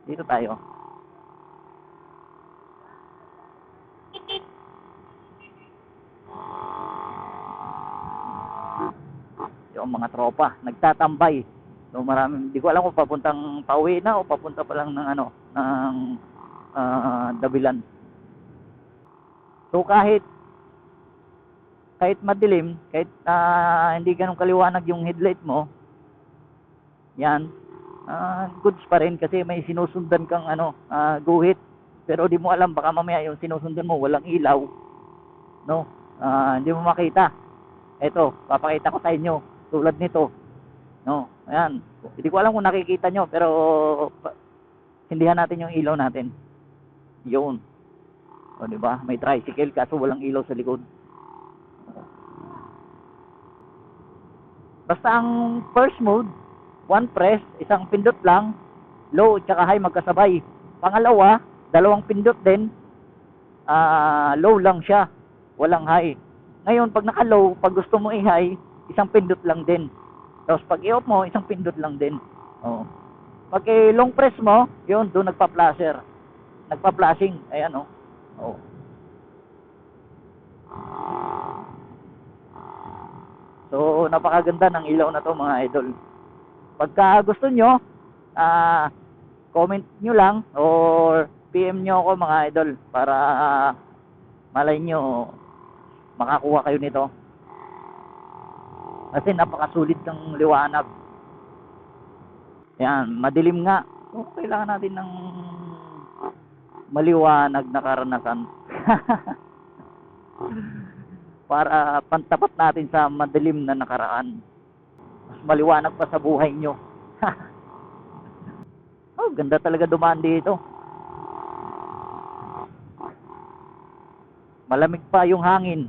Dito tayo. Yung mga tropa, nagtatambay. So marami, hindi ko alam kung papuntang pauwi na o papunta pa lang ng ano, ng Dabilan. So kahit madilim, kahit hindi ganun kaliwanag yung headlight mo, yan, goods pa rin kasi may sinusundan kang ano, guhit. Pero di mo alam, baka mamaya yung sinusundan mo walang ilaw, no? Hindi mo makita. Eto, papakita ko sa inyo, tulad nito, no? Ayan, hindi ko alam kung nakikita nyo, pero hindihan natin yung ilaw natin. Yun. O di ba? May tricycle kaso walang ilaw sa likod. Basta ang first mode, one press, isang pindot lang, low at saka high magkasabay. Pangalawa, dalawang pindot din, low lang siya, walang high. Ngayon, pag naka-low, pag gusto mo i-high, isang pindot lang din. Tapos pag i-off mo, isang pindot lang din. Oh. Pag long press mo, yun, doon nagpa-flasher. Nagpa-flashing, ayan oh. Oh. So, napakaganda ng ilaw na to mga idol. Pagka gusto nyo, comment nyo lang or PM nyo ako mga idol para malay nyo makakuha kayo nito. Kasi napakasulit ng liwanag. Yan, madilim nga. So, kailangan natin ng maliwanag na karanasan. Para pantapat natin sa madilim na nakaraan. Mas maliwanag pa sa buhay nyo. Oh, ganda talaga dumaan dito. Malamig pa yung hangin.